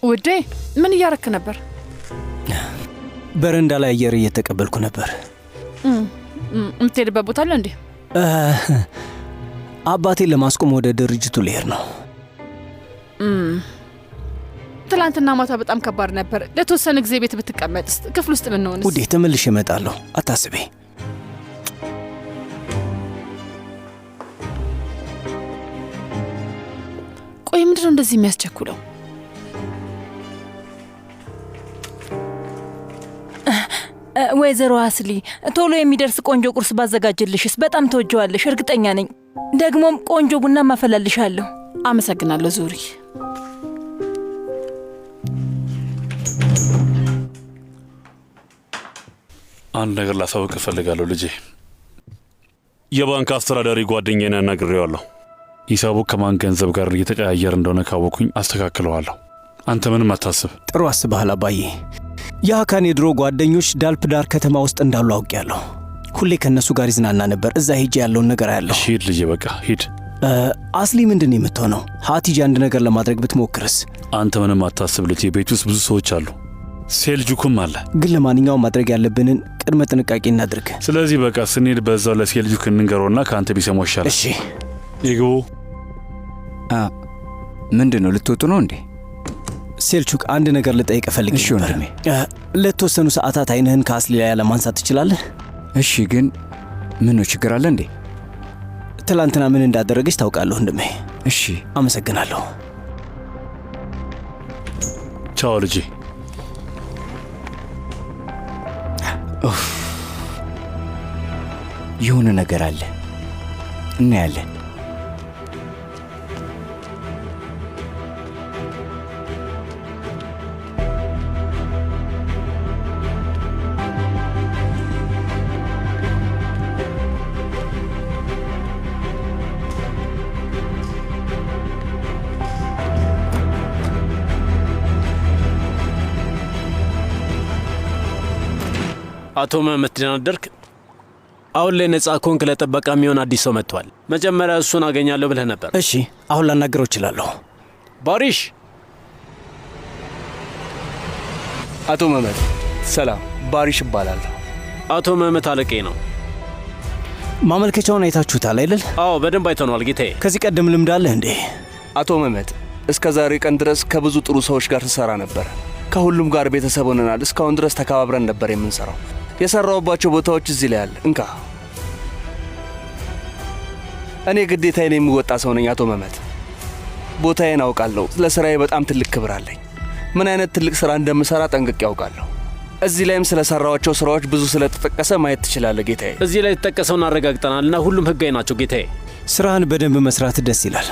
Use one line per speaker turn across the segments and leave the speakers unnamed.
ውዴ ምን እያረክ ነበር?
በረንዳ ላይ አየር እየተቀበልኩ ነበር።
የምትሄድበት ቦታ አለ እንዴ?
አባቴን ለማስቆም ወደ ድርጅቱ ልሄድ ነው።
ትላንትና ማታ በጣም ከባድ ነበር። ለተወሰነ ጊዜ ቤት ብትቀመጥስ? ክፍል ውስጥ ብንሆንስ?
ውዴ ተመልሼ እመጣለሁ፣ አታስቤ።
ቆይ ምንድነው እንደዚህ የሚያስቸኩለው?
ወይዘሮ አስሊ ቶሎ የሚደርስ ቆንጆ ቁርስ ባዘጋጅልሽስ በጣም ተወጀዋለሽ፣ እርግጠኛ ነኝ። ደግሞም ቆንጆ ቡና ማፈላልሻለሁ።
አመሰግናለሁ ዙሪ።
አንድ ነገር ላሳውቅ እፈልጋለሁ ልጄ። የባንክ አስተዳዳሪ ጓደኛዬን አናግሬዋለሁ። ሂሳቡ ከማን ገንዘብ ጋር እየተቀያየረ እንደሆነ ካወኩኝ አስተካክለዋለሁ። አንተ ምንም አታስብ።
ጥሩ አስበሃል አባዬ። የአካን የድሮ ጓደኞች ዳልፕዳር ከተማ ውስጥ እንዳሉ አውቄያለሁ። ሁሌ ከእነሱ ጋር ይዝናና ነበር። እዛ ሄጄ ያለውን ነገር አያለሁ።
እሺ ሂድ ልጄ፣ በቃ ሂድ።
አስሊ ምንድን ነው የምትሆነው? ሀቲጃ አንድ ነገር ለማድረግ ብትሞክርስ?
አንተ ምንም አታስብ ልጄ። ቤት ውስጥ ብዙ ሰዎች አሉ። ሴልጁኩም አለ።
ግን ለማንኛውም ማድረግ ያለብንን ቅድመ ጥንቃቄ እናድርግ።
ስለዚህ በቃ ስንሄድ በዛው ለሴልጁክ እንንገረውና ከአንተ ቢሰማው ይሻላል።
እሺ
ይግቡ።
ምንድን ነው ልትወጡ ነው እንዴ?
ሴልቹክ አንድ ነገር ልጠይቅ ፈልግ።
እሺ ወንድሜ።
ለተወሰኑ ሰዓታት አይንህን ከአስሊ ላይ ለማንሳት ትችላለህ?
እሺ ግን ምን ነው ችግር አለ እንዴ?
ትላንትና ምን እንዳደረገች ታውቃለህ ወንድሜ?
እሺ
አመሰግናለሁ።
ቻው ልጄ።
የሆነ ነገር አለ፣ እናያለን።
አቶ መህመት ደህና አደርክ? አሁን ላይ ነጻ ኮንክ ለጥበቃ የሚሆን አዲስ ሰው መጥቷል። መጀመሪያ እሱን አገኛለሁ ብለህ ነበር።
እሺ አሁን ላናገረው እችላለሁ።
ባሪሽ።
አቶ መህመት ሰላም፣ ባሪሽ እባላለሁ።
አቶ መህመት አለቄ ነው።
ማመልከቻውን አይታችሁታል አይደል?
አዎ በደንብ አይተነዋል ጌታዬ።
ከዚህ ቀደም ልምድ አለህ እንዴ?
አቶ መህመት እስከ ዛሬ ቀን ድረስ ከብዙ ጥሩ ሰዎች ጋር ስሰራ ነበር። ከሁሉም ጋር ቤተሰብ ሆነናል። እስካሁን ድረስ ተከባብረን ነበር የምንሰራው። የሰራውባቸው ቦታዎች እዚህ ላይ አለ። እንካ። እኔ ግዴታዬን የሚወጣ ሰው ነኝ አቶ መህመት። ቦታዬን አውቃለሁ። ለስራዬ በጣም ትልቅ ክብር አለኝ። ምን አይነት ትልቅ ስራ እንደምሰራ ጠንቅቄ ያውቃለሁ። እዚህ ላይም ስለሰራዋቸው ስራዎች ብዙ ስለተጠቀሰ ማየት ትችላለህ ጌታዬ።
እዚህ ላይ የተጠቀሰውን አረጋግጠናልና ሁሉም ህጋዊ ናቸው ጌታዬ።
ስራህን በደንብ መስራት ደስ ይላል።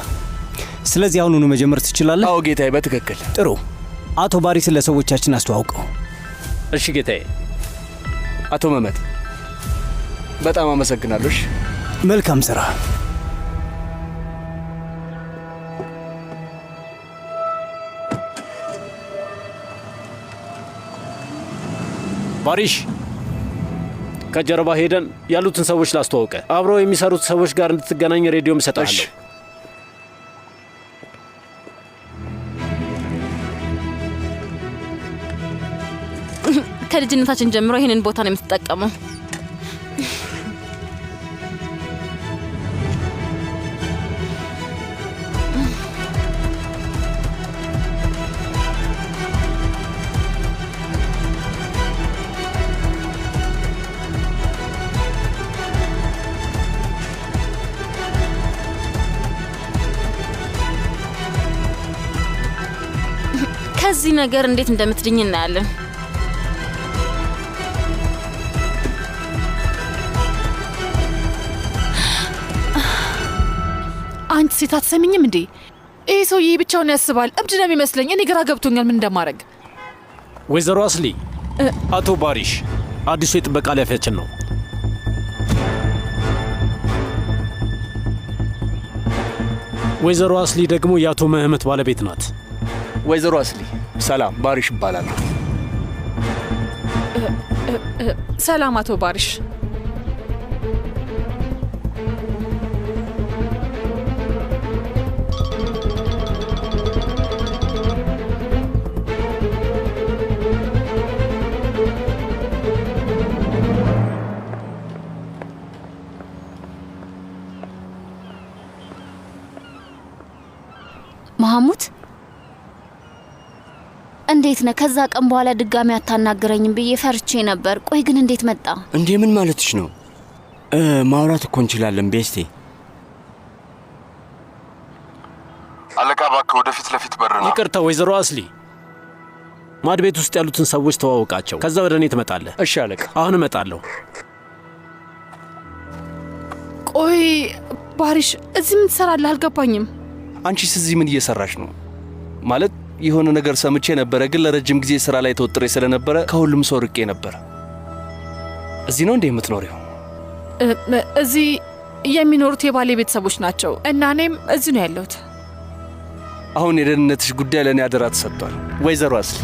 ስለዚህ አሁኑኑ መጀመር ትችላለህ?
አዎ ጌታዬ፣ በትክክል።
ጥሩ። አቶ ባሪስን ለሰዎቻችን አስተዋውቀው።
እሺ ጌታዬ።
አቶ መህመት በጣም አመሰግናለሁ።
መልካም ስራ።
ባሪሽ፣ ከጀርባ ሄደን ያሉትን ሰዎች ላስተዋውቀ። አብረው የሚሰሩት ሰዎች ጋር እንድትገናኝ ሬዲዮም እሰጥሃለሁ።
ከልጅነታችን ጀምሮ ይህንን ቦታ ነው የምትጠቀመው። ከዚህ ነገር እንዴት እንደምትድኝ እናያለን።
አንቺ ሴት አትሰሚኝም እንዴ? ይህ ሰውዬ ብቻውን ያስባል። እብድ ነው የሚመስለኝ። እኔ ግራ ገብቶኛል ምን እንደማድረግ።
ወይዘሮ አስሊ፣ አቶ ባሪሽ አዲሱ የጥበቃ ኃላፊያችን ነው። ወይዘሮ አስሊ ደግሞ የአቶ መህመት ባለቤት ናት።
ወይዘሮ አስሊ ሰላም፣ ባሪሽ እባላለሁ።
ሰላም አቶ ባሪሽ።
መሐሙድ እንዴት ነህ? ከዛ ቀን በኋላ ድጋሚ አታናግረኝም ብዬ ፈርቼ ነበር። ቆይ ግን እንዴት መጣ?
እንዴ ምን ማለትሽ ነው? ማውራት እኮ እንችላለን ቤስቴ።
አለቃ እባክህ ወደፊት ለፊት በርና።
ይቅርታ ወይዘሮ አስሊ፣ ማድ ቤት ውስጥ ያሉትን ሰዎች ተዋውቃቸው፣ ከዛ ወደ እኔ ትመጣለህ።
እሺ አለቃ።
አሁን እመጣለሁ።
ቆይ ባሪሽ፣ እዚህ ምን ትሰራለህ? አልገባኝም።
አንቺስ እዚህ ምን እየሰራሽ ነው? ማለት የሆነ ነገር ሰምቼ ነበረ፣ ግን ለረጅም ጊዜ ስራ ላይ ተወጥሬ ስለነበረ ከሁሉም ሰው ርቄ ነበረ። እዚህ ነው እንዴ የምትኖሪው?
እዚህ የሚኖሩት የባሌ ቤተሰቦች ናቸው እና እኔም እዚህ ነው ያለሁት።
አሁን የደህንነትሽ ጉዳይ ለእኔ አደራ ተሰጥቷል ወይዘሮ አስሊ።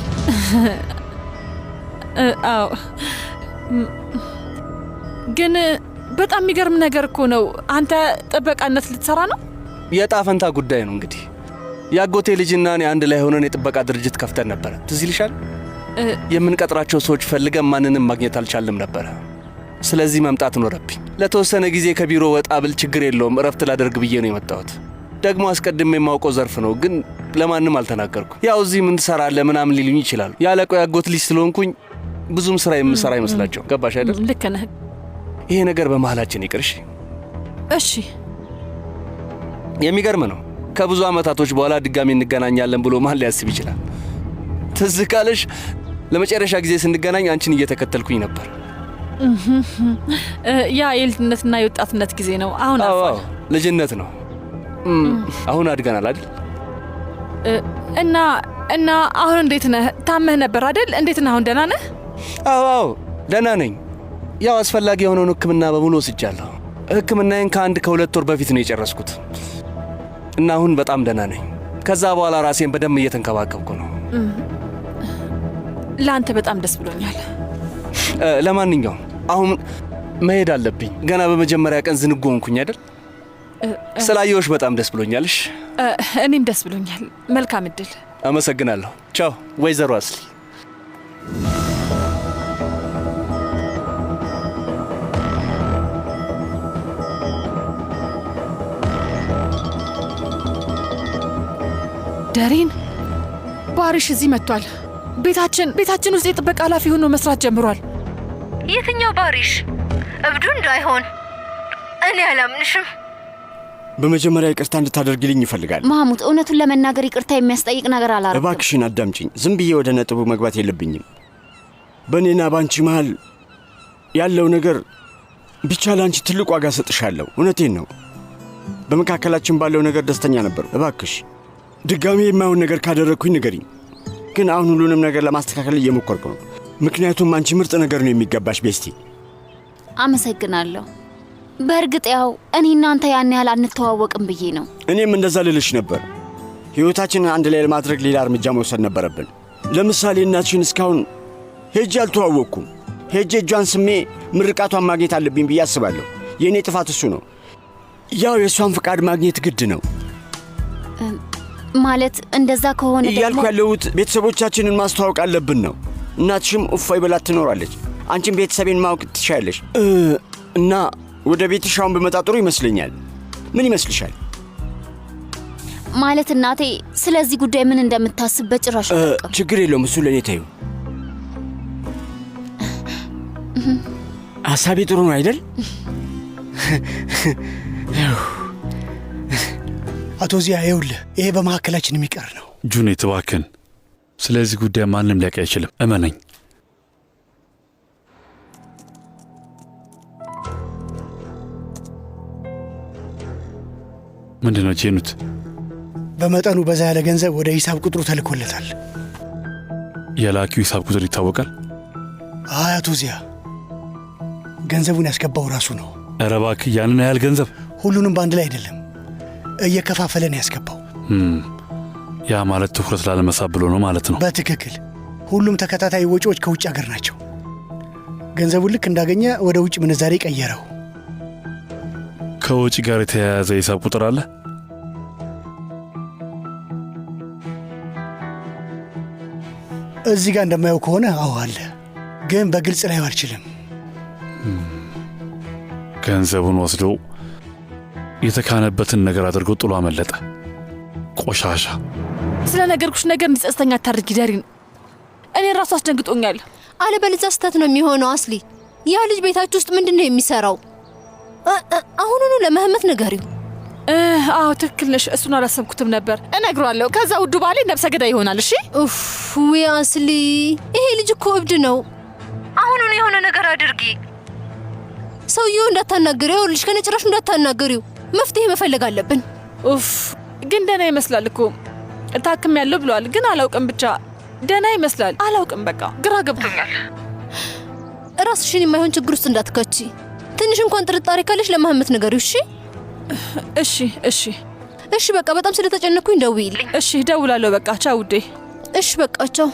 አዎ፣ ግን በጣም የሚገርም ነገር እኮ ነው። አንተ ጥበቃነት ልትሰራ ነው?
የዕጣ ፈንታ ጉዳይ ነው እንግዲህ። የአጎቴ ልጅና እኔ አንድ ላይ ሆነን የጥበቃ ድርጅት ከፍተን ነበረ። ትዝ ይልሻል? የምንቀጥራቸው ሰዎች ፈልገን ማንንም ማግኘት አልቻልም ነበረ። ስለዚህ መምጣት ኖረብኝ። ለተወሰነ ጊዜ ከቢሮ ወጣ ብል ችግር የለውም፣ እረፍት ላደርግ ብዬ ነው የመጣሁት። ደግሞ አስቀድሜ የማውቀው ዘርፍ ነው፣ ግን ለማንም አልተናገርኩም። ያው እዚህ ምን ትሰራለህ ምናምን ሊሉኝ ይችላሉ። ያለቀው ያጎት ልጅ ስለሆንኩኝ ብዙም ስራ የምሰራ አይመስላቸው። ገባሽ አይደል?
ልክ ነህ።
ይሄ ነገር በመሃላችን ይቅርሽ።
እሺ።
የሚገርም ነው። ከብዙ ዓመታቶች በኋላ ድጋሚ እንገናኛለን ብሎ ማን ሊያስብ ይችላል? ትዝ ካለሽ ለመጨረሻ ጊዜ ስንገናኝ አንቺን እየተከተልኩኝ ነበር።
ያ የልጅነትና የወጣትነት ጊዜ ነው። አሁን አልፏል።
ልጅነት ነው። አሁን አድገናል አይደል?
እና አሁን እንዴት ነህ? ታመህ ነበር አይደል? እንዴት ነህ አሁን? ደህና ነህ?
አዎ ደህና ነኝ። ያው አስፈላጊ የሆነውን ሕክምና በሙሉ ወስጃለሁ። ሕክምናዬን ከ1-2 ወር በፊት ነው የጨረስኩት እና አሁን በጣም ደህና ነኝ። ከዛ በኋላ ራሴን በደንብ እየተንከባከብኩ ነው።
ለአንተ በጣም ደስ ብሎኛል።
ለማንኛውም አሁን መሄድ አለብኝ። ገና በመጀመሪያ ቀን ዝንጉ ሆንኩኝ አይደል? ስላየሁሽ በጣም ደስ ብሎኛልሽ።
እኔም ደስ ብሎኛል። መልካም እድል።
አመሰግናለሁ። ቻው ወይዘሮ አስሊ።
ደሪን፣ ባሪሽ እዚህ መጥቷል። ቤታችን ውስጥ የጥበቃ ኃላፊ ሆኖ መስራት ጀምሯል።
የትኛው ባሪሽ? እብዱ እንዳይሆን። እኔ አላምንሽም።
በመጀመሪያ ይቅርታ እንድታደርግልኝ ይፈልጋል።
መሐሙድ፣ እውነቱን ለመናገር ይቅርታ የሚያስጠይቅ ነገር አላረኩም።
እባክሽን አዳምጪኝ። ዝም ብዬ ወደ ነጥቡ መግባት የለብኝም። በእኔና ባንቺ መሃል ያለው ነገር ብቻ ለአንቺ ትልቅ ዋጋ ሰጥሻለሁ። እውነቴን ነው። በመካከላችን ባለው ነገር ደስተኛ ነበር። እባክሽ ድጋሚ የማይሆን ነገር ካደረግኩኝ ንገሪኝ። ግን አሁን ሁሉንም ነገር ለማስተካከል እየሞከርኩ ነው። ምክንያቱም አንቺ ምርጥ ነገር ነው የሚገባሽ ቤስቲ።
አመሰግናለሁ። በእርግጥ ያው እኔ እናንተ ያን ያህል አንተዋወቅም ብዬ ነው።
እኔም እንደዛ ልልሽ ነበር። ሕይወታችንን አንድ ላይ ለማድረግ ሌላ እርምጃ መውሰድ ነበረብን። ለምሳሌ እናትሽን እስካሁን ሄጄ አልተዋወቅኩም። ሄጄ እጇን ስሜ ምርቃቷን ማግኘት አለብኝ ብዬ አስባለሁ። የእኔ ጥፋት እሱ ነው። ያው የእሷን ፍቃድ ማግኘት ግድ ነው።
ማለት እንደዛ ከሆነ
እያልኩ ያለሁት ቤተሰቦቻችንን ማስተዋወቅ አለብን ነው። እናትሽም እፎይ ብላ ትኖራለች። አንቺም ቤተሰቤን ማወቅ ትሻለሽ እና ወደ ቤትሽ አሁን ብመጣ ጥሩ ይመስለኛል። ምን ይመስልሻል?
ማለት እናቴ ስለዚህ ጉዳይ ምን እንደምታስብ በጭራሽ አላውቅም።
ችግር የለውም፣ እሱ ለእኔ ተይው። ሀሳቤ ጥሩ ነው አይደል?
አቶ ዚያ ይኸውልህ፣ ይሄ በመካከላችን የሚቀር ነው።
ጁኔት እባክህን፣ ስለዚህ ጉዳይ ማንም ሊያውቅ አይችልም፣ እመነኝ። ምንድን ነው ጄኑት?
በመጠኑ በዛ ያለ ገንዘብ ወደ ሂሳብ ቁጥሩ ተልኮለታል።
የላኪው ሂሳብ ቁጥር ይታወቃል?
አይ አቶ ዚያ፣ ገንዘቡን ያስገባው ራሱ ነው።
ኧረ እባክህ፣ ያንን ያህል ገንዘብ?
ሁሉንም በአንድ ላይ አይደለም፣ እየከፋፈለን ያስገባው።
ያ ማለት ትኩረት ላለመሳብ ብሎ ነው ማለት ነው?
በትክክል። ሁሉም ተከታታይ ወጪዎች ከውጭ አገር ናቸው። ገንዘቡን ልክ እንዳገኘ ወደ ውጭ ምንዛሬ ቀየረው።
ከወጪ ጋር የተያያዘ ሂሳብ ቁጥር አለ?
እዚህ ጋር እንደማየው ከሆነ አዎ አለ፣ ግን በግልጽ ላይ አልችልም።
ገንዘቡን ወስዶ የተካነበትን ነገር አድርጎ ጥሎ አመለጠ። ቆሻሻ።
ስለ ነገርኩሽ ነገር እንዲጸጽተኛ አታድርጊ ዳሪን። እኔ ራሱ አስደንግጦኛል።
አለበለዚያ ስህተት ነው የሚሆነው። አስሊ ያ ልጅ ቤታችሁ ውስጥ ምንድን ነው የሚሰራው? አሁኑኑ ለመህመት ንገሪው።
አዎ ትክክል ነሽ። እሱን አላሰብኩትም ነበር። እነግረዋለሁ። ከዛ ውዱ ባሌ ነብሰ ገዳይ ይሆናል። እሺ።
ኡፍ ወይ አስሊ፣ ይሄ ልጅ እኮ እብድ ነው። አሁኑኑ የሆነ ነገር አድርጊ። ሰውየው እንዳታናገሪው፣ ይኸውልሽ ከነጭራሹ እንዳታናገሪው። መፍትሄ መፈለግ አለብን።
ኡፍ ግን ደህና ይመስላል እኮ ታክም ያለው ብሏል። ግን አላውቅም፣ ብቻ ደህና ይመስላል። አላውቅም፣ በቃ ግራ ገብቶኛል።
ራስሽን የማይሆን ችግር ውስጥ እንዳትከቺ። ትንሽ እንኳን ጥርጣሬ ካለሽ ለመህመት ንገሪው። እሺ
እሺ እሺ
እሺ። በቃ በጣም ስለተጨነኩኝ ደውይልኝ።
እሺ ደውላለሁ። በቃ ቻው ውዴ።
እሺ በቃ ቻው።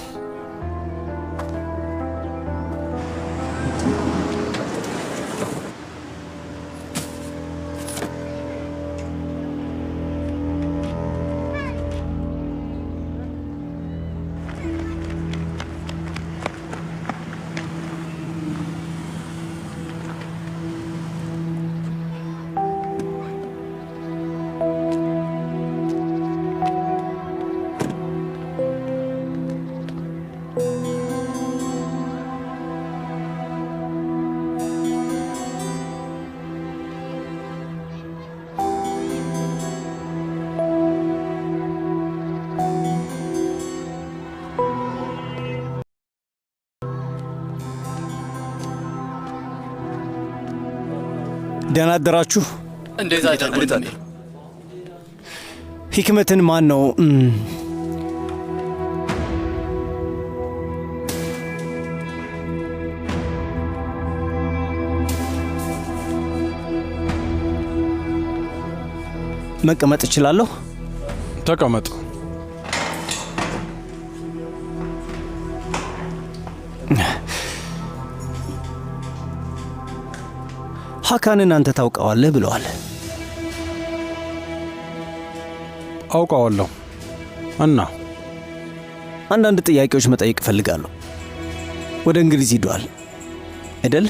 ደህና አደራችሁ።
እንዴት አደርኩት?
ሂክመትን ማን ነው? መቀመጥ እችላለሁ?
ተቀመጥ።
ሀካንን አንተ ታውቀዋለህ ብለዋል።
አውቀዋለሁ። እና
አንዳንድ ጥያቄዎች መጠየቅ እፈልጋለሁ። ወደ እንግሊዝ ሂዷል አይደል?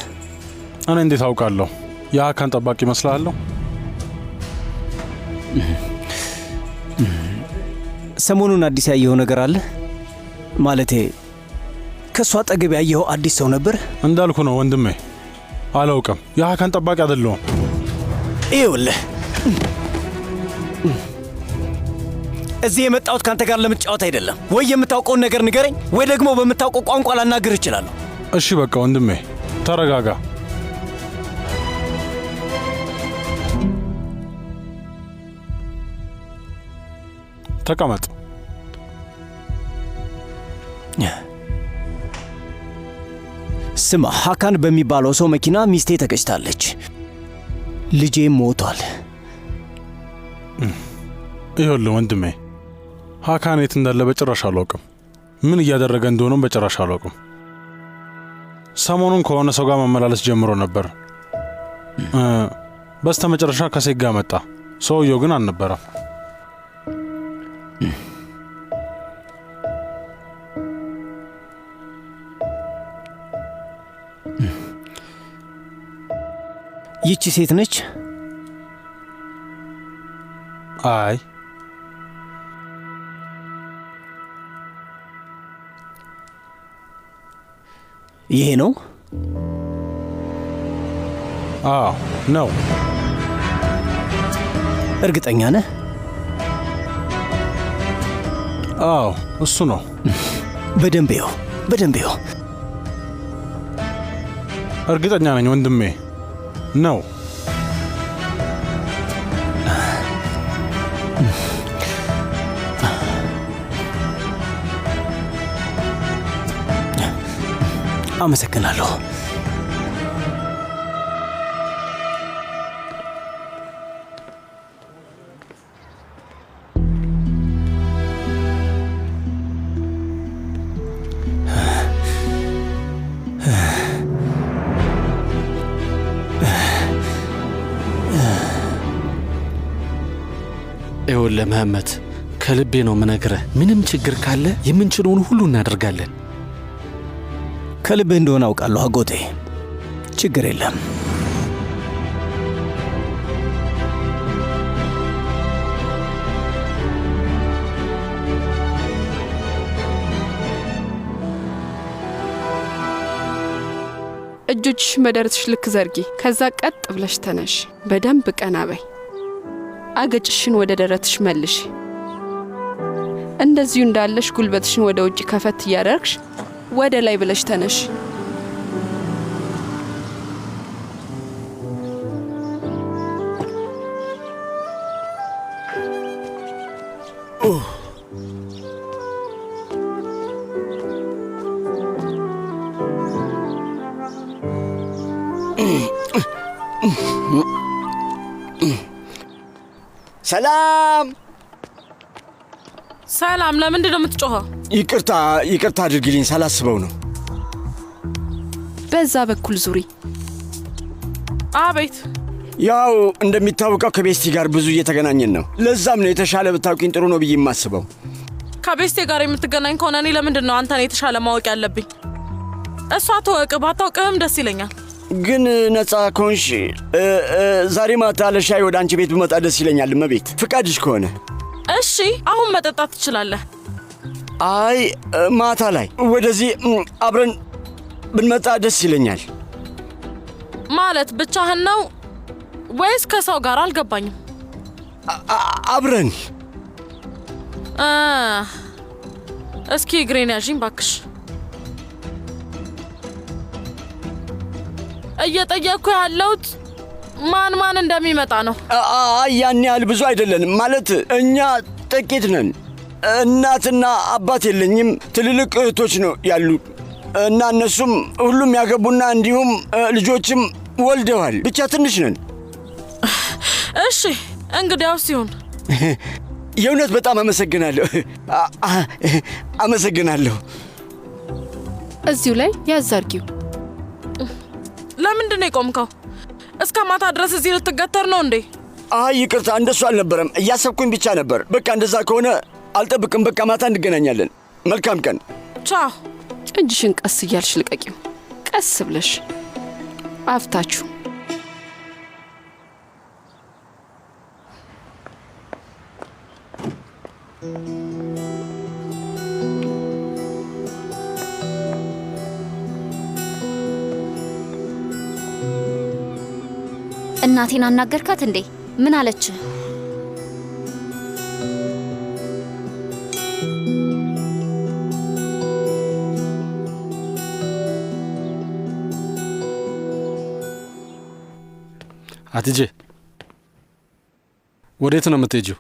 እኔ እንዴት አውቃለሁ? የሀካን ጠባቂ ይመስልሃለሁ?
ሰሞኑን አዲስ ያየኸው ነገር አለ? ማለቴ ከእሱ አጠገብ ያየኸው አዲስ ሰው ነበር?
እንዳልኩ ነው ወንድሜ፣ አላውቅም። የሀካን ጠባቂ አይደለሁም።
ይኸውልህ እዚህ የመጣሁት ካንተ ጋር ለመጫወት አይደለም። ወይ የምታውቀውን ነገር ንገረኝ፣ ወይ ደግሞ በምታውቀው ቋንቋ ላናግር እችላለሁ።
እሺ በቃ ወንድሜ ተረጋጋ። ተቀመጥ።
ስማ፣ ሀካን በሚባለው ሰው መኪና ሚስቴ ተገጭታለች፣ ልጄም ሞቷል።
ይኸውልህ ወንድሜ፣ ሀካን የት እንዳለ በጭራሽ አላውቅም። ምን እያደረገ እንደሆነም በጭራሽ አላውቅም። ሰሞኑን ከሆነ ሰው ጋር መመላለስ ጀምሮ ነበር። በስተ መጨረሻ ከሴት ጋር መጣ። ሰውየው ግን አልነበረም።
ይቺ ሴት ነች?
አይ
ይሄ ነው?
አዎ ነው።
እርግጠኛ ነህ?
አዎ እሱ ነው።
በደንብ ይኸው፣ በደንብ ይኸው።
እርግጠኛ ነኝ ወንድሜ ነው።
አመሰግናለሁ።
ይኸውልህ መህመት፣ ከልቤ ነው ምነግረህ። ምንም ችግር ካለ የምንችለውን ሁሉ እናደርጋለን።
ከልብህ እንደሆነ አውቃለሁ አጎቴ፣ ችግር የለም።
እጆችሽን በደረትሽ ልክ ዘርጊ። ከዛ ቀጥ ብለሽ ተነሽ። በደንብ ቀና በይ። አገጭሽን ወደ ደረትሽ መልሽ። እንደዚሁ እንዳለሽ ጉልበትሽን ወደ ውጭ ከፈት እያደረግሽ ወደ ላይ ብለሽ ተነሽ።
ሰላም
ሰላም። ለምንድን ነው የምትጮኸው?
ይቅርታ አድርግልኝ፣ ሳላስበው ነው።
በዛ በኩል ዙሪ።
አቤት።
ያው እንደሚታወቀው ከቤስቲ ጋር ብዙ እየተገናኘን ነው። ለዛም ነው የተሻለ ብታውቂኝ ጥሩ ነው ብዬ የማስበው።
ከቤስቴ ጋር የምትገናኝ ከሆነ እኔ ለምንድን ነው አንተን የተሻለ ማወቅ ያለብኝ? እሷ ተወቅ፣ ባታውቅህም ደስ ይለኛል።
ግን ነፃ ከሆንሽ ዛሬ ማታ ለሻይ ወደ አንቺ ቤት ብመጣ ደስ ይለኛል። እመቤት ፍቃድሽ ከሆነ።
እሺ፣ አሁን መጠጣት ትችላለህ።
አይ ማታ ላይ ወደዚህ አብረን ብንመጣ ደስ ይለኛል።
ማለት ብቻህን ነው ወይስ ከሰው ጋር? አልገባኝም።
አብረን።
እስኪ እግሬን ያዥኝ ባክሽ። እየጠየቅኩ ያለሁት ማን እንደሚመጣ ነው።
ያን ያህል ብዙ አይደለንም። ማለት እኛ ጥቂት ነን። እናትና አባት የለኝም። ትልልቅ እህቶች ነው ያሉ እና እነሱም ሁሉም ያገቡና እንዲሁም ልጆችም ወልደዋል። ብቻ ትንሽ ነን።
እሺ እንግዲያውስ ይሁን።
የእውነት በጣም አመሰግናለሁ። አመሰግናለሁ።
እዚሁ ላይ ያዛርጊው።
ለምንድን ነው የቆምከው? እስከ ማታ ድረስ እዚህ ልትገተር ነው እንዴ?
አይ ይቅርታ፣ እንደሱ አልነበረም። እያሰብኩኝ ብቻ ነበር። በቃ እንደዛ ከሆነ አልጠብቅም። በቃ ማታ እንገናኛለን። መልካም ቀን።
ቻው።
እጅሽን ቀስ እያልሽ ልቀቂው። ቀስ ብለሽ አፍታችሁ።
እናቴን አናገርካት እንዴ? ምን አለች?
አትጄ፣ ወዴት ነው የምትሄጂው?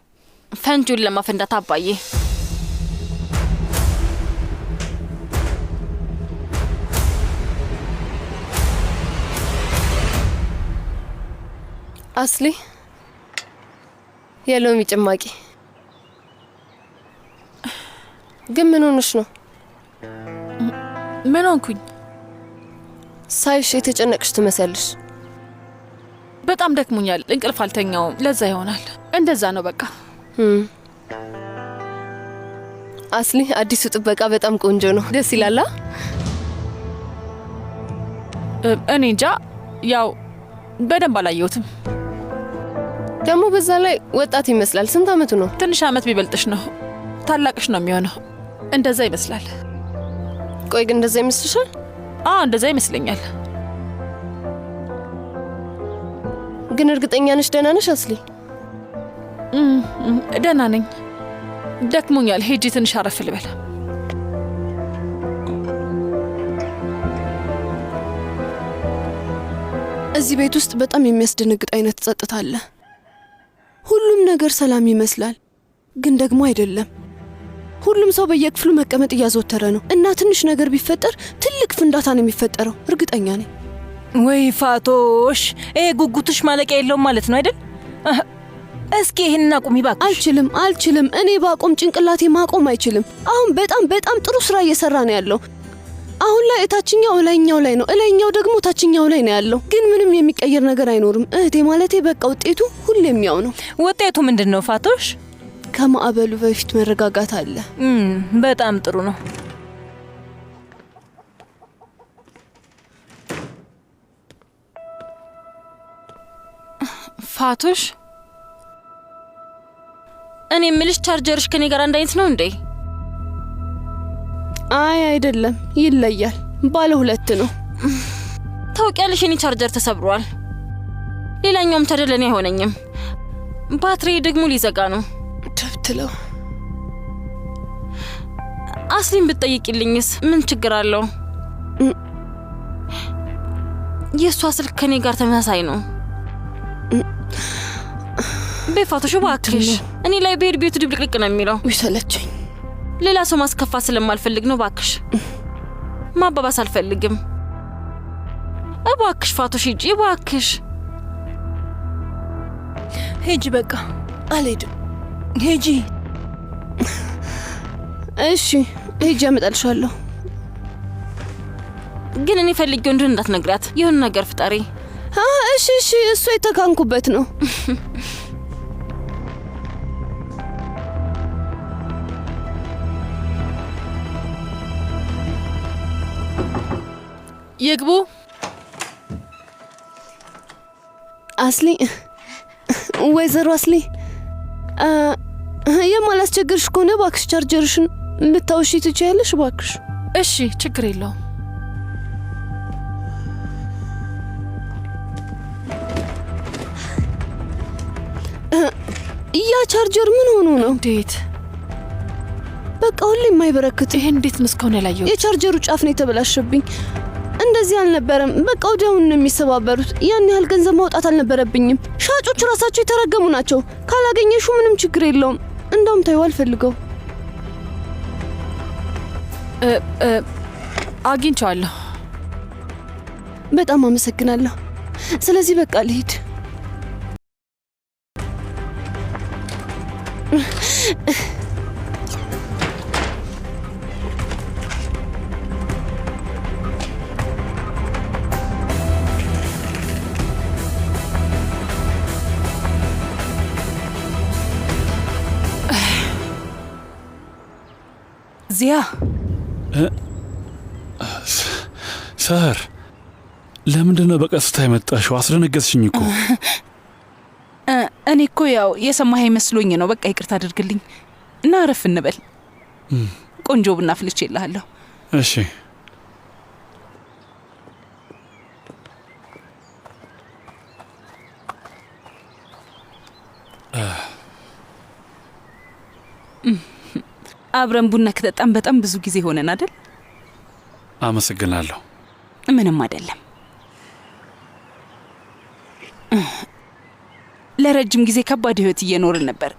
ፈንጁን ለማፈንዳት አባዬ።
አስሊ የሎሚ ጭማቂ። ግን ምን ሆነሽ ነው?
ምን ሆንኩኝ?
ሳይሽ የተጨነቅሽ ትመስያለሽ።
በጣም ደክሞኛል። እንቅልፍ አልተኛውም። ለዛ ይሆናል። እንደዛ ነው በቃ።
አስሊ አዲሱ ጥበቃ በጣም ቆንጆ ነው። ደስ ይላላ።
እኔ እንጃ፣ ያው በደንብ አላየሁትም።
ደግሞ በዛ ላይ ወጣት ይመስላል። ስንት አመቱ ነው?
ትንሽ አመት ቢበልጥሽ ነው። ታላቅሽ ነው የሚሆነው። እንደዛ ይመስላል።
ቆይ ግን እንደዛ ይመስልሻል?
እንደዛ ይመስለኛል።
ግን እርግጠኛ ነሽ? ደህና ነሽ አስሊ?
ደህና ነኝ። ደክሞኛል። ሄጂ ትንሽ አረፍ ልበል።
እዚህ ቤት ውስጥ በጣም የሚያስደነግጥ አይነት ጸጥታ አለ። ሁሉም ነገር ሰላም ይመስላል፣ ግን ደግሞ አይደለም። ሁሉም ሰው በየክፍሉ መቀመጥ እያዘወተረ ነው እና ትንሽ ነገር ቢፈጠር ትልቅ ፍንዳታ ነው የሚፈጠረው። እርግጠኛ ነኝ።
ወይ ፋቶሽ፣ ይሄ ጉጉትሽ ማለቂያ የለውም ማለት ነው አይደል? እስኪ ይሄንን አቁሚ እባክሽ።
አልችልም። እኔ ባቆም ጭንቅላቴ ማቆም አይችልም። አሁን በጣም ጥሩ ስራ እየሰራ ነው ያለው። አሁን ላይ እታችኛው እላይኛው ላይ ነው፣ እላይኛው ደግሞ ታችኛው ላይ ነው ያለው። ግን ምንም የሚቀየር ነገር አይኖርም እህቴ። ማለቴ በቃ ውጤቱ ሁሌም ያው ነው።
ውጤቱ ምንድን ነው ፋቶሽ?
ከማዕበሉ በፊት መረጋጋት አለ።
በጣም ጥሩ ነው።
ፋቶሽ፣
እኔ የምልሽ ቻርጀርሽ ከኔ ጋር አንድ አይነት ነው እንዴ?
አይ አይደለም፣ ይለያል። ባለ 2 ነው።
ታውቂያለሽ፣ የኔ ቻርጀር ተሰብሯል። ሌላኛውም ቻርጀር ለኔ አይሆነኝም። ባትሪ ደግሞ ሊዘጋ ነው።
ተብትለው
አስሊን ብትጠይቂልኝስ ምን ችግር አለው? የእሷ ስልክ ከኔ ጋር ተመሳሳይ ነው። በፋቶሽ እባክሽ፣ እኔ ላይ ብሄድ ቤቱ ድብልቅልቅ ነው የሚለው።
ይሰለቸኝ።
ሌላ ሰው ማስከፋት ስለማልፈልግ ነው። እባክሽ ማባባስ አልፈልግም። እባክሽ ፋቶሽ ሂጂ እባክሽ።
ሂጂ በቃ። አልሄድም። ሂጂ።
እሺ ሂጂ፣ አመጣልሻለሁ።
ግን እኔ ፈልጌው እንደሆነ እንዳትነግሪያት። የሆነ ነገር ፍጠሪ።
እሺ እሺ፣ እሱ የተካንኩበት ነው።
ይግቡ።
አስሊ፣ ወይዘሮ አስሊ፣ የማላስቸግርሽ ከሆነ እባክሽ ቻርጀርሽን ልታውሺ ትችያለሽ? እባክሽ።
እሺ፣ ችግር የለውም።
ያ ቻርጀር ምን ሆኖ ነው?
እንዴት?
በቃ ሁሌ የማይበረክት።
ይሄ እንዴት መስኮን ያላየው?
የቻርጀሩ ጫፍ ነው የተበላሸብኝ። እንደዚህ አልነበረም። በቃ ወዲያውኑ ነው የሚሰባበሩት። ያን ያህል ገንዘብ ማውጣት አልነበረብኝም። ሻጮቹ ራሳቸው የተረገሙ ናቸው። ካላገኘሹ ምንም ችግር የለውም። እንደውም ታዩ አልፈልገው።
አግኝቼዋለሁ።
በጣም አመሰግናለሁ። ስለዚህ በቃ ልሂድ።
ዚያ
ሰር፣ ለምንድነው በቀስታ የመጣሽው? አስደነገጥሽኝ እኮ።
እኔ እኮ ያው የሰማህ መስሎኝ ነው። በቃ ይቅርታ አድርግልኝ እና አረፍ እንበል። ቆንጆ ቡና አፍልቼልሃለሁ።
እሺ።
አብረን ቡና ከጠጣን በጣም ብዙ ጊዜ ሆነን አይደል?
አመሰግናለሁ።
ምንም አይደለም። ለረጅም ጊዜ ከባድ ህይወት እየኖርን ነበር፣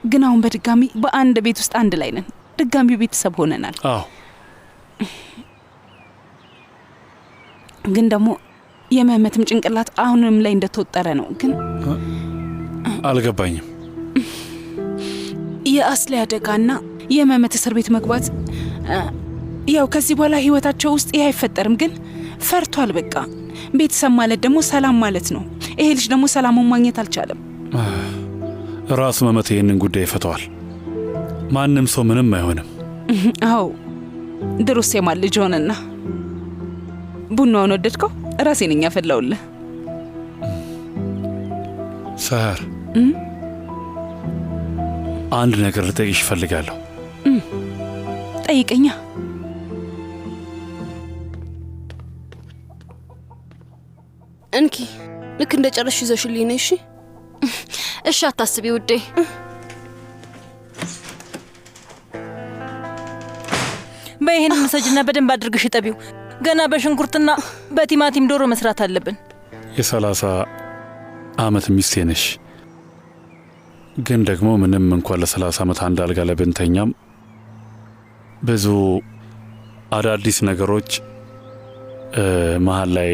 ግን አሁን በድጋሚ በአንድ ቤት ውስጥ አንድ ላይ ነን። ድጋሚ ቤተሰብ ሆነናል።
አዎ።
ግን ደግሞ የመህመትም ጭንቅላት አሁንም ላይ እንደተወጠረ ነው። ግን
አልገባኝም።
የአስሊ አደጋና የመህመት እስር ቤት መግባት ያው ከዚህ በኋላ ህይወታቸው ውስጥ ይህ አይፈጠርም። ግን ፈርቷል። በቃ ቤተሰብ ማለት ደግሞ ሰላም ማለት ነው። ይሄ ልጅ ደግሞ ሰላሙን ማግኘት አልቻለም።
ራሱ መህመት ይህንን ጉዳይ ይፈተዋል። ማንም ሰው ምንም አይሆንም።
አዎ፣ ድሮስ የማን ልጅ ሆነና። ቡናውን ወደድከው? ራሴ ነኝ ያፈላውልህ።
ሰር፣ አንድ ነገር ልጠይቅሽ እፈልጋለሁ።
ጠይቀኛ።
እንኪ ልክ እንደ ጨረሽ ይዘሽልኝ ነይ። እሺ
እሺ፣ አታስቢ ውዴ።
በይህን መሰጅና በደንብ አድርግሽ ጠቢው። ገና በሽንኩርትና በቲማቲም ዶሮ መስራት አለብን።
የ30 ዓመት ሚስቴ ነሽ። ግን ደግሞ ምንም እንኳን ለ30 ዓመት አንድ አልጋ ላይ ብንተኛም ብዙ አዳዲስ ነገሮች መሀል ላይ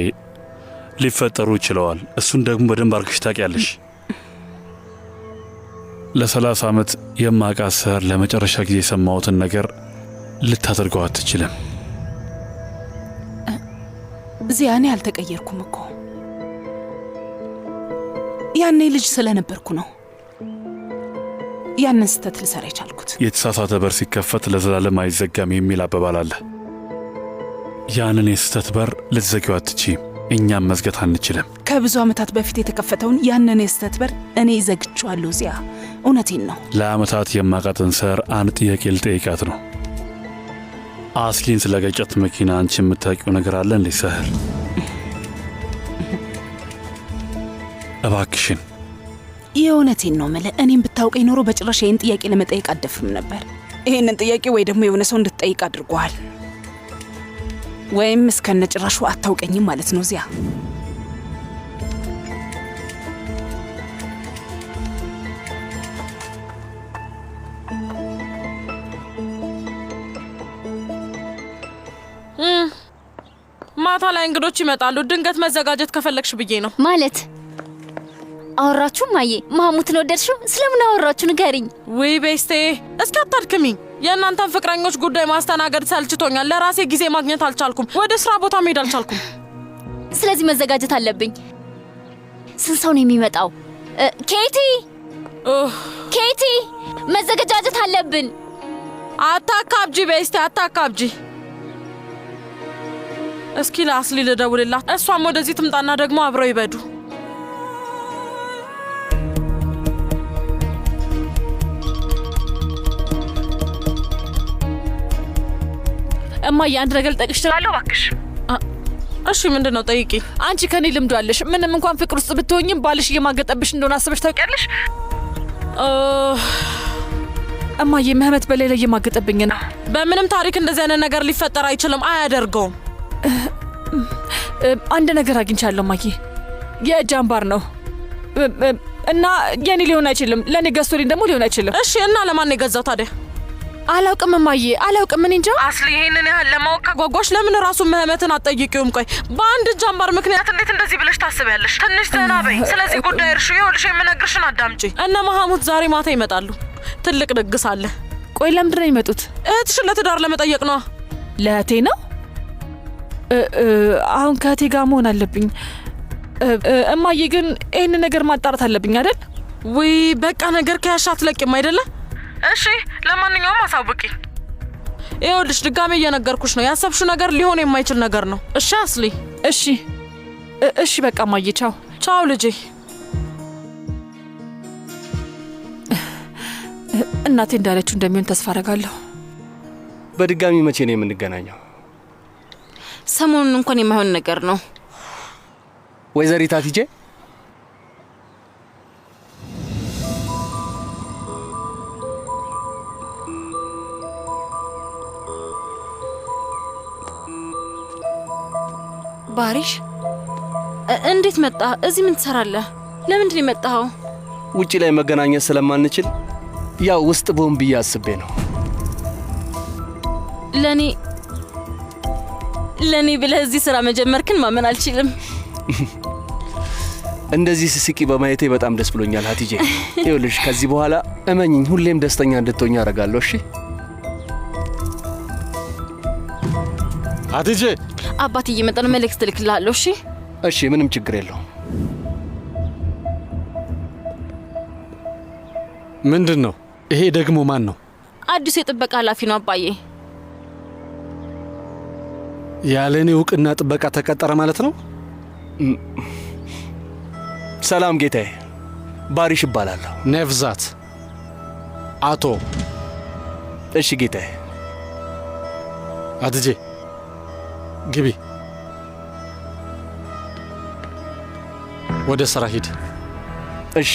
ሊፈጠሩ ይችለዋል። እሱን ደግሞ በደንብ አርግሽ ታውቂያለሽ። ለ30 ዓመት የማውቃት ሰር ለመጨረሻ ጊዜ የሰማሁትን ነገር ልታደርገው አትችልም።
እዚያ እኔ አልተቀየርኩም እኮ ያኔ ልጅ ስለነበርኩ ነው ያንን ስህተት ልሰራ የቻልኩት።
የተሳሳተ በር ሲከፈት ለዘላለም አይዘጋም የሚል አባባል አለ። ያንን የስህተት በር ልትዘጊው አትችይም። እኛም መዝገት አንችልም።
ከብዙ ዓመታት በፊት የተከፈተውን ያንን የስህተት በር እኔ ዘግቼዋለሁ። ዚያ እውነቴን ነው።
ለዓመታት የማውቃትን ሰር አንድ ጥያቄ ልጠይቃት ነው። አስሊን ስለ ገጨት መኪና አንቺ የምታውቂው ነገር አለ እንዴ ሰህር? እባክሽን።
የእውነቴን ነው የምልህ። እኔም ብታውቀኝ ኖሮ በጭራሽ ይህን ጥያቄ ለመጠየቅ አደፍርም ነበር። ይህንን ጥያቄ ወይ ደግሞ የሆነ ሰው እንድትጠይቅ አድርጓል፣ ወይም እስከነ ጭራሹ አታውቀኝም ማለት ነው ዚያ።
ማታ ላይ እንግዶች ይመጣሉ። ድንገት መዘጋጀት ከፈለግሽ ብዬ ነው።
ማለት አወራችሁ? ማዬ ማሙትን ወደድሽው? ስለምን አወራችሁ ንገሪኝ።
ውይ ቤስቴ፣ እስኪ አታድክሚኝ። የእናንተን ፍቅረኞች ጉዳይ ማስተናገድ ሰልችቶኛል። ለራሴ ጊዜ ማግኘት አልቻልኩም። ወደ ስራ ቦታ መሄድ አልቻልኩም።
ስለዚህ መዘጋጀት አለብኝ። ስንት ሰው ነው የሚመጣው? ኬቲ ኬቲ፣ መዘጋጀት አለብን።
አታካብጂ ቤስቴ፣ አታካብጂ። እስኪ ለአስሊ ልደውልላት፣ እሷም ወደዚህ ትምጣና ደግሞ አብረው ይበዱ።
እማዬ አንድ ነገር ልጠይቅሽ እችላለሁ እባክሽ?
እሺ ምንድን ነው? ጠይቂ።
አንቺ ከኔ ልምዱ አለሽ። ምንም እንኳን ፍቅር ውስጥ ብትሆኝም ባልሽ እየማገጠብሽ እንደሆነ አስበሽ ታውቂያለሽ? እማዬ ምህመት በሌላ እየማገጠብኝ ነው።
በምንም ታሪክ እንደዚህ አይነት ነገር ሊፈጠር አይችልም። አያደርገውም።
አንድ ነገር አግኝቻለሁ እማዬ። የእጅ አምባር ነው እና የኔ ሊሆን አይችልም። ለኔ ገዝቶልኝ ደግሞ ሊሆን አይችልም።
እሺ እና ለማን የገዛው ታዲያ?
አላውቅም እማዬ፣ አላውቅም። ምን እንጃ።
አስሊ ይሄንን ያህል ለማወቅ ከጓጓሽ ለምን ራሱ ምህመትን አትጠይቂውም? ቆይ በአንድ እጅ አምባር ምክንያት እንዴት እንደዚህ ብለሽ ታስቢያለሽ? ትንሽ ዘና በይ። ስለዚህ ጉዳይ እርሹ። ይኸውልሽ የምነግርሽን አዳምጪ። እነ መሐሙድ ዛሬ ማታ ይመጣሉ። ትልቅ ድግስ አለ።
ቆይ ለምንድን ነው የሚመጡት?
እህትሽን ለትዳር ለመጠየቅ ነው።
ለእህቴ ነው? አሁን ከእህቴ ጋር መሆን አለብኝ። እማዬ ግን ይህንን ነገር ማጣራት አለብኝ አይደል?
ውይ በቃ ነገር ከያሻ አትለቂም አይደለ? እሺ ለማንኛውም አሳውቂ። ይኸውልሽ ድጋሜ እየነገርኩሽ ነው። ያሰብሽው ነገር ሊሆን የማይችል ነገር ነው። እሺ አስሊ?
እሺ እሺ በቃ እማዬ ቻው።
ቻው ልጄ።
እናቴ እንዳለችው እንደሚሆን ተስፋ አደርጋለሁ።
በድጋሚ መቼ ነው የምንገናኘው?
ሰሞኑን እንኳን የማይሆን ነገር ነው።
ወይዘሪት አቲጄ
ባሪሽ እንዴት መጣ? እዚህ ምን ትሰራለህ? ለምንድን ነው የመጣኸው?
ውጪ ላይ መገናኘት ስለማንችል ያው ውስጥ ቦምብ ብዬ አስቤ ነው።
ለኔ ብለህ እዚህ ስራ መጀመርክን ማመን አልችልም።
እንደዚህ ስስቂ በማየቴ በጣም ደስ ብሎኛል ሀቲጄ። ይኸውልሽ ከዚህ በኋላ እመኝኝ ሁሌም ደስተኛ እንድትሆኝ አደርጋለሁ። እሺ
ሀቲጄ።
አባቴ እየመጣ ነው። መልእክት እልክልሃለሁ። እሺ
እሺ፣ ምንም ችግር የለውም።
ምንድን ነው ይሄ ደግሞ? ማን ነው?
አዲሱ የጥበቃ ኃላፊ ነው አባዬ።
ያለ እኔ እውቅና ጥበቃ ተቀጠረ ማለት ነው?
ሰላም ጌታዬ፣ ባሪሽ እባላለሁ።
ነፍዛት አቶ።
እሺ ጌታዬ።
አትጄ ግቢ፣ ወደ ስራ ሂድ።
እሺ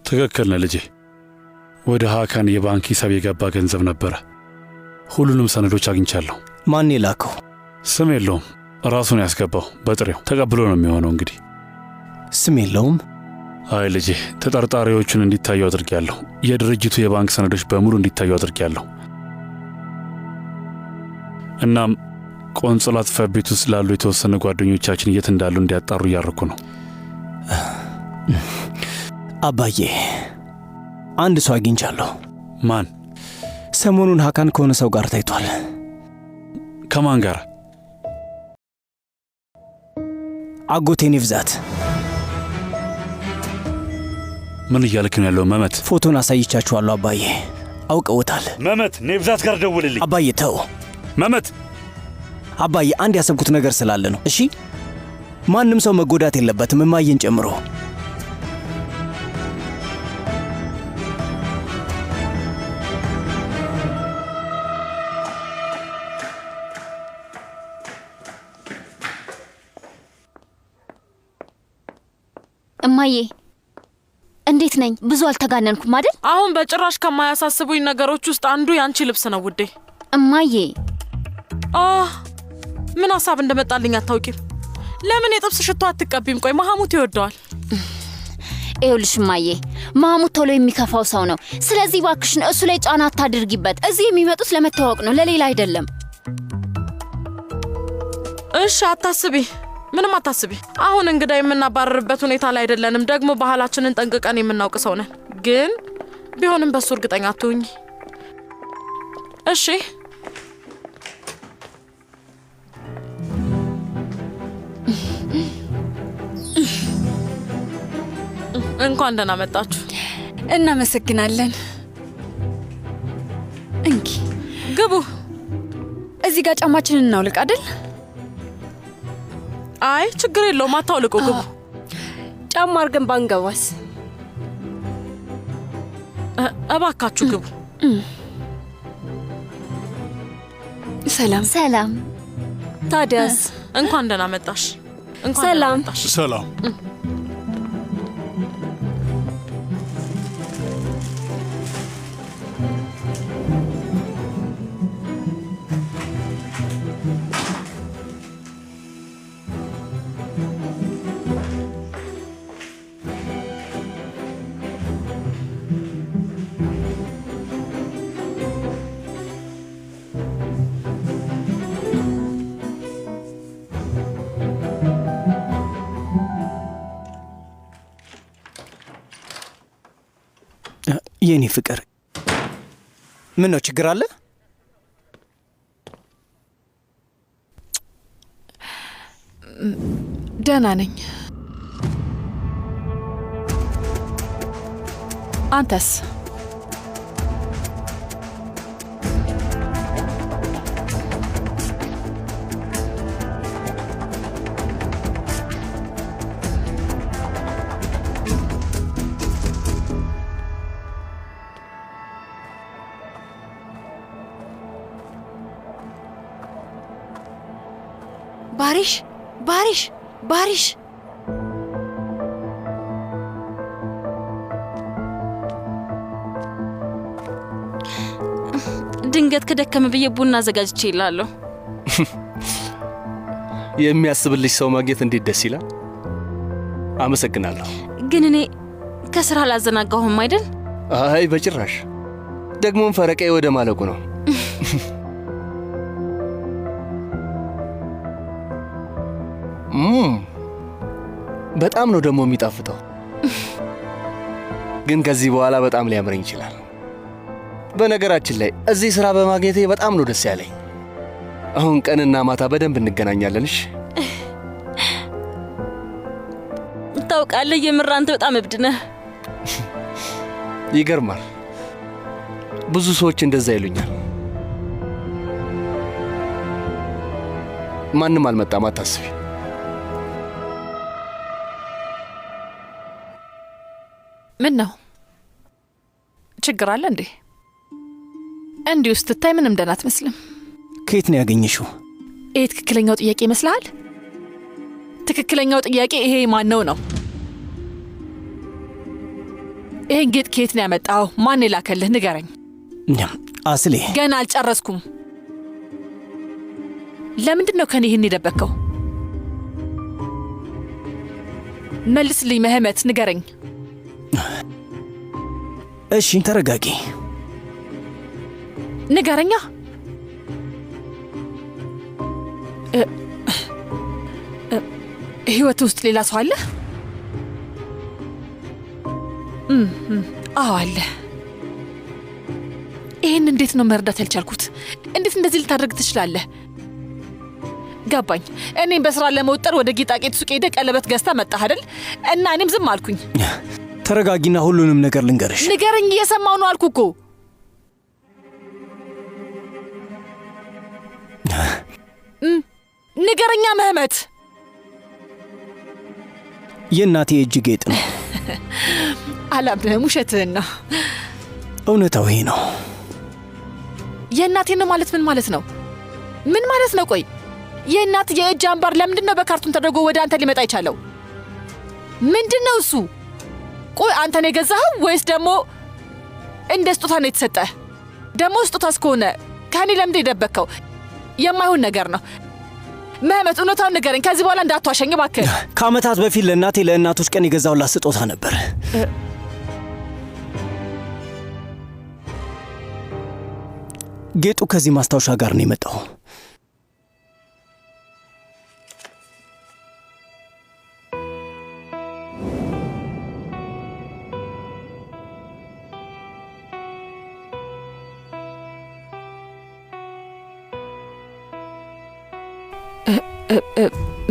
ትክክል ነህ ልጄ። ወደ ሀካን የባንክ ሂሳብ የገባ ገንዘብ ነበረ። ሁሉንም ሰነዶች አግኝቻለሁ።
ማን የላከው?
ስም የለውም፣ ራሱን ያስገባው በጥሬው ተቀብሎ ነው የሚሆነው። እንግዲህ
ስም የለውም?
አይ ልጄ፣ ተጠርጣሪዎቹን እንዲታዩ አድርጌያለሁ። የድርጅቱ የባንክ ሰነዶች በሙሉ እንዲታዩ አድርጌያለሁ። እናም ቆንጽላ ጽሕፈት ቤት ውስጥ ላሉ የተወሰኑ ጓደኞቻችን የት እንዳሉ እንዲያጣሩ እያደረኩ ነው።
አባዬ፣ አንድ ሰው አግኝቻለሁ።
ማን?
ሰሞኑን ሀካን ከሆነ ሰው ጋር ታይቷል።
ከማን ጋር?
አጎቴ ኔፍዛት።
ምን እያልክ ነው ያለው መመት?
ፎቶን አሳይቻችኋለሁ አባዬ። አውቀውታል።
መመት፣ ኔፍዛት ጋር ደውልልኝ።
አባዬ ተው።
መመት
አባዬ አንድ ያሰብኩት ነገር ስላለ ነው። እሺ ማንም ሰው መጎዳት የለበትም እማዬን ጨምሮ።
እማዬ እንዴት ነኝ? ብዙ አልተጋነንኩም አይደል?
አሁን በጭራሽ ከማያሳስቡኝ ነገሮች ውስጥ አንዱ ያንቺ ልብስ ነው ውዴ።
እማዬ
ምን ሀሳብ እንደመጣልኝ አታውቂም። ለምን የጥብስ ሽቶ አትቀቢም? ቆይ መሐሙት ይወደዋል።
ይኸውልሽ እማዬ፣ መሐሙት ቶሎ የሚከፋው ሰው ነው። ስለዚህ እባክሽን እሱ ላይ ጫና አታድርጊበት። እዚህ የሚመጡት ለመታወቅ ነው፣ ለሌላ አይደለም።
እሺ አታስቢ፣ ምንም አታስቢ። አሁን እንግዳ የምናባረርበት ሁኔታ ላይ አይደለንም። ደግሞ ባህላችንን ጠንቅቀን የምናውቅ ሰው ነን። ግን ቢሆንም በሱ እርግጠኛ አትሁኝ እሺ? እንኳን ደህና መጣችሁ።
እናመሰግናለን። እንኪ
ግቡ።
እዚህ ጋር ጫማችንን እናውልቅ አይደል?
አይ ችግር የለውም፣ አታውልቁ። ግቡ።
ጫማ አድርገን ባንገባስ?
እባካችሁ ግቡ።
ሰላም
ሰላም።
ታዲያስ?
እንኳን ደህና መጣሽ።
ሰላም
ሰላም።
የኔ ፍቅር ምን ነው ችግር አለ?
ደህና ነኝ። አንተስ?
ባሪሽ ባሪሽ ባሪሽ
ድንገት ከደከመ ብዬ ቡና አዘጋጅቼ ይላለሁ።
የሚያስብልሽ ሰው ማግኘት እንዴት ደስ ይላል። አመሰግናለሁ።
ግን እኔ ከስራ አላዘናጋሁም አይደል?
አይ በጭራሽ። ደግሞም ፈረቃዬ ወደ ማለቁ ነው። በጣም ነው ደግሞ የሚጣፍጠው። ግን ከዚህ በኋላ በጣም ሊያምረኝ ይችላል። በነገራችን ላይ እዚህ ስራ በማግኘቴ በጣም ነው ደስ ያለኝ። አሁን ቀንና ማታ በደንብ እንገናኛለን። እሺ?
ታውቃለህ፣ የምር አንተ በጣም እብድ ነህ።
ይገርማል። ብዙ ሰዎች እንደዛ ይሉኛል። ማንም አልመጣም፣ አታስቢ።
ምን ነው ችግር አለ እንዴ? እንዲሁ ስትታይ ምንም ደህና አትመስልም።
ከየት ነው ያገኘሽው?
ይሄ ትክክለኛው ጥያቄ ይመስልሃል? ትክክለኛው ጥያቄ ይሄ ማን ነው ነው። ይሄን ጌጥ ከየት ነው ያመጣው? ማን የላከልህ? ንገረኝ።
አስሌ፣
ገና አልጨረስኩም። ለምንድን ነው ከኔ ይህን የደበከው? መልስልኝ መህመት፣ ንገረኝ።
እሺ ተረጋጊ።
ንገረኛ። ህይወት ውስጥ ሌላ ሰው አለ? አዎ አለ። ይህን እንዴት ነው መርዳት ያልቻልኩት? እንዴት እንደዚህ ልታደርግ ትችላለህ? ገባኝ። እኔም በስራ ለመውጠር ወደ ጌጣጌጥ ሱቅ ሄደህ ቀለበት ገዝታ መጣህ አይደል? እና እኔም ዝም አልኩኝ።
ተረጋጊና ሁሉንም ነገር ልንገርሽ።
ንገረኝ። እየሰማው ነው አልኩ እኮ። ንገረኛ መህመት።
የእናቴ እጅ ጌጥ ነው።
አላምንህም፣ ውሸትህን ነው።
እውነታው ይሄ ነው።
የእናቴ ነው ማለት ምን ማለት ነው? ምን ማለት ነው? ቆይ የእናት የእጅ አምባር ለምንድን ነው በካርቱን ተደርጎ ወደ አንተ ሊመጣ ይቻለው? ምንድን ነው እሱ? ቆይ አንተ ነው የገዛኸው ወይስ ደግሞ እንደ ስጦታ ነው የተሰጠህ? ደግሞ ስጦታ እስከሆነ ከኔ ለምንድን የደበከው? የማይሆን ነገር ነው። መህመት እውነታውን ንገረኝ። ከዚህ በኋላ እንዳትዋሸኝ እባክህ።
ከዓመታት በፊት ለእናቴ ለእናቶች ቀን የገዛሁላት ስጦታ ነበር። ጌጡ ከዚህ ማስታወሻ ጋር ነው የመጣው።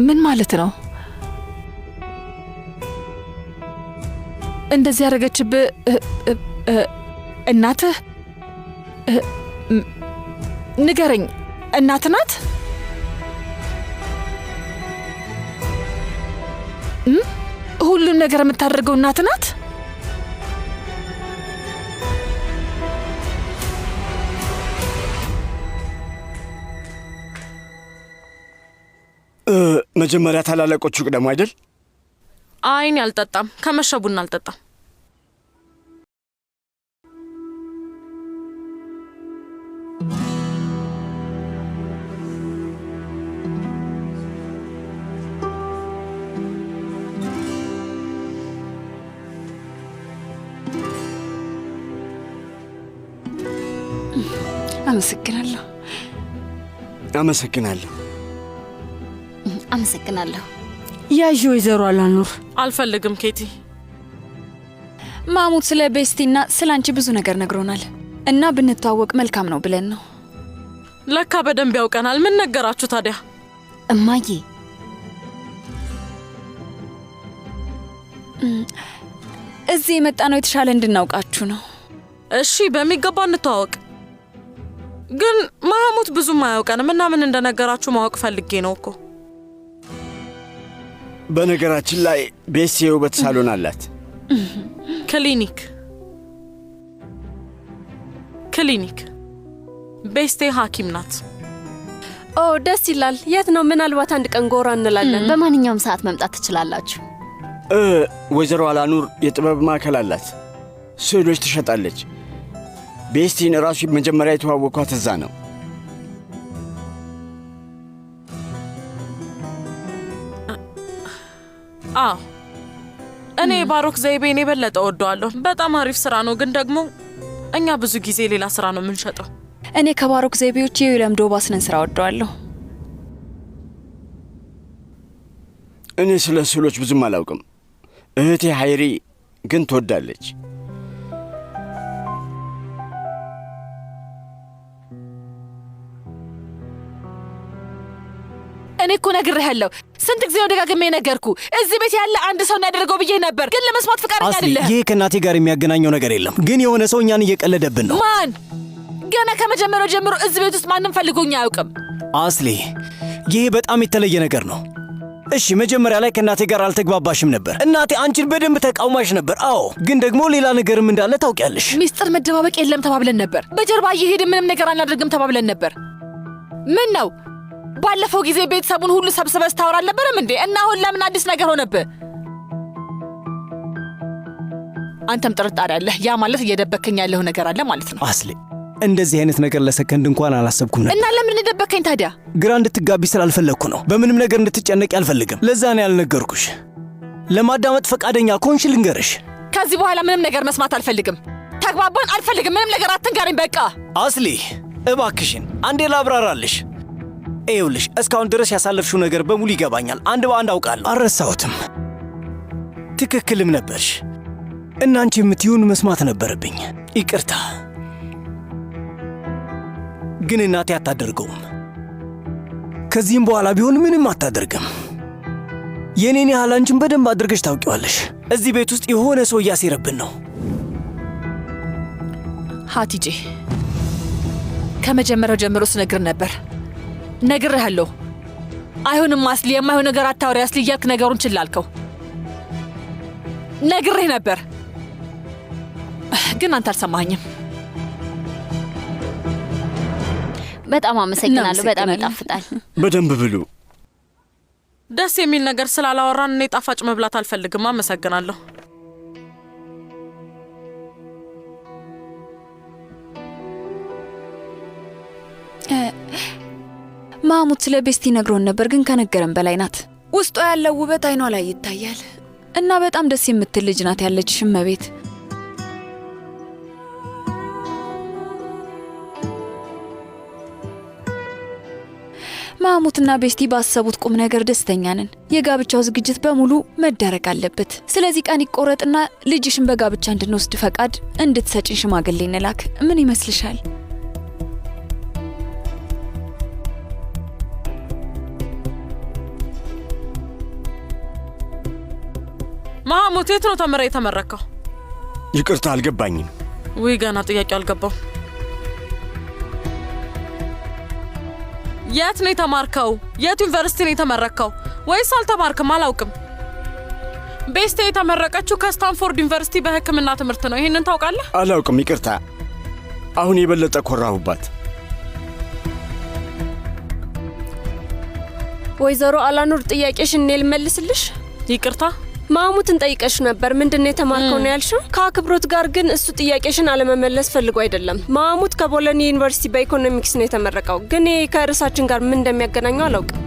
ምን ማለት ነው? እንደዚህ ያደረገችብህ እናትህ? ንገረኝ፣ እናት ናት? ሁሉን ነገር የምታደርገው እናት ናት?
መጀመሪያ ታላላቆቹ ቅደሙ አይደል?
አይን አልጠጣም። ከመሸ ቡና አልጠጣም።
አመሰግናለሁ።
አመሰግናለሁ።
አመሰግናለሁ።
ያዥ ወይዘሮ አላኑር።
አልፈልግም ኬቲ።
ማሙድ ስለ ቤስቲና ስለ አንቺ ብዙ ነገር ነግሮናል እና ብንተዋወቅ መልካም ነው ብለን ነው።
ለካ በደንብ ያውቀናል። ምን ነገራችሁ ታዲያ?
እማዬ
እዚህ የመጣ ነው የተሻለ እንድናውቃችሁ ነው።
እሺ በሚገባ እንተዋወቅ። ግን ማሙድ ብዙም አያውቀንም እና ምን እንደነገራችሁ ማወቅ ፈልጌ ነው እኮ።
በነገራችን ላይ ቤስቲ የውበት ሳሎን አላት።
ክሊኒክ ቤስቴ ሐኪም ናት።
ኦ ደስ ይላል። የት ነው? ምናልባት አንድ ቀን ጎራ እንላለን።
በማንኛውም ሰዓት መምጣት ትችላላችሁ።
ወይዘሮ አላኑር የጥበብ ማዕከል አላት። ስዕሎች ትሸጣለች። ቤስቲን ራሱ መጀመሪያ የተዋወቅኳት እዛ ነው።
አዎ እኔ ባሮክ ዘይቤን የበለጠ ወደዋለሁ። በጣም አሪፍ ስራ ነው፣ ግን ደግሞ እኛ ብዙ ጊዜ ሌላ ስራ ነው የምንሸጠው።
እኔ ከባሮክ ዘይቤዎች የዊሊያም ዶባስንን ስራ ወደዋለሁ።
እኔ ስለ ስዕሎች ብዙም አላውቅም። እህቴ ሀይሪ ግን ትወዳለች።
እኔ እኮ ነግሬሃለሁ። ስንት ጊዜ ነው ደጋግሜ ነገርኩ። እዚህ ቤት ያለ አንድ ሰው ያደረገው ብዬ ነበር፣ ግን ለመስማት ፍቃደኛ አይደለህ።
ይህ ከእናቴ ጋር የሚያገናኘው ነገር የለም፣ ግን የሆነ ሰው እኛን እየቀለደብን ነው።
ማን? ገና ከመጀመሪያው ጀምሮ እዚህ ቤት ውስጥ ማንም ፈልጎኛ አያውቅም።
አስሊ፣ ይሄ በጣም የተለየ ነገር ነው። እሺ መጀመሪያ ላይ ከእናቴ ጋር አልተግባባሽም ነበር። እናቴ አንቺን በደንብ ተቃውማሽ ነበር። አዎ፣ ግን ደግሞ ሌላ ነገርም እንዳለ ታውቂያለሽ።
ሚስጥር መደባበቅ የለም ተባብለን ነበር። በጀርባ እየሄድን ምንም ነገር አናደርግም ተባብለን ነበር። ምን ነው ባለፈው ጊዜ ቤተሰቡን ሁሉ ሰብስበህ ስታወራ አልነበረም እንዴ? እና አሁን ለምን አዲስ ነገር ሆነብህ? አንተም ጥርጣሬ አለህ። ያ ማለት እየደበከኝ ያለው ነገር አለ ማለት ነው።
አስሊ፣ እንደዚህ አይነት ነገር ለሰከንድ እንኳን አላሰብኩም ነበር።
እና ለምን እንደደበከኝ ታዲያ?
ግራ እንድትጋቢ ስላልፈለግኩ ነው። በምንም ነገር እንድትጨነቂ አልፈልግም። ለዛ ነው ያልነገርኩሽ። ለማዳመጥ ፈቃደኛ ከሆንሽ ልንገርሽ።
ከዚህ በኋላ ምንም ነገር መስማት አልፈልግም። ተግባባን? አልፈልግም። ምንም ነገር አትንገረኝ በቃ።
አስሊ፣ እባክሽን አንዴ ላብራራልሽ። ይኸውልሽ እስካሁን ድረስ ያሳለፍሽው ነገር በሙሉ ይገባኛል። አንድ በአንድ አውቃለሁ። አልረሳሁትም። ትክክልም ነበርሽ እና አንቺ የምትይውን መስማት ነበረብኝ። ይቅርታ። ግን እናቴ አታደርገውም። ከዚህም በኋላ ቢሆን ምንም አታደርግም። የኔን ያህል አንቺን በደንብ አድርገሽ ታውቂዋለሽ። እዚህ ቤት ውስጥ የሆነ ሰው እያሴረብን ነው።
ሀቲጄ፣ ከመጀመሪያው ጀምሮ ስነግር ነበር። ነግሬሃለሁ። አይሆንም አስሊ፣ የማይሆን ነገር አታውሪ አስሊ እያልክ ነገሩን ችላ አልከው። ነግሬህ ነበር ግን አንተ አልሰማኸኝም።
በጣም አመሰግናለሁ። በጣም ይጣፍጣል።
በደንብ ብሉ።
ደስ የሚል ነገር ስላላወራን እኔ ጣፋጭ መብላት አልፈልግም። አመሰግናለሁ።
ማሙት ስለ ቤስቲ ነግሮን ነበር፣ ግን ከነገረን በላይ ናት። ውስጧ ያለው ውበት አይኗ ላይ ይታያል እና በጣም ደስ የምትል ልጅ ናት ያለችሽ እመቤት። ማሙትና ቤስቲ ባሰቡት ቁም ነገር ደስተኛ ነን። የጋብቻው ዝግጅት በሙሉ መደረግ አለበት። ስለዚህ ቀን ይቆረጥና ልጅሽን በጋብቻ እንድንወስድ ፈቃድ እንድትሰጭን ሽማግሌ እንላክ። ምን ይመስልሻል?
ማሙት የት ነው ተመረ የተመረከው?
ይቅርታ አልገባኝም።
ውይ ገና ጥያቄው አልገባው። የት ነው የተማርከው? የት ዩኒቨርሲቲ ነው የተመረከው? ወይስ አልተማርክም? አላውቅም። ቤስቲ የተመረቀችው ከስታንፎርድ ዩኒቨርሲቲ በሕክምና ትምህርት ነው። ይሄንን ታውቃለህ?
አላውቅም። ይቅርታ። አሁን የበለጠ ኮራሁባት።
ወይዘሮ አላኑር ጥያቄሽን እኔ ልመልስልሽ?
ይቅርታ
ማሙትን ጠይቀሽ ነበር። ምንድነው የተማርከው ነው ያልሽው? ከአክብሮት ጋር ግን እሱ ጥያቄሽን አለመመለስ ፈልጎ አይደለም። ማሙት ከቦሎኒ ዩኒቨርሲቲ በኢኮኖሚክስ ነው የተመረቀው። ግን ከርዕሳችን ጋር ምን እንደሚያገናኘው አላውቅም።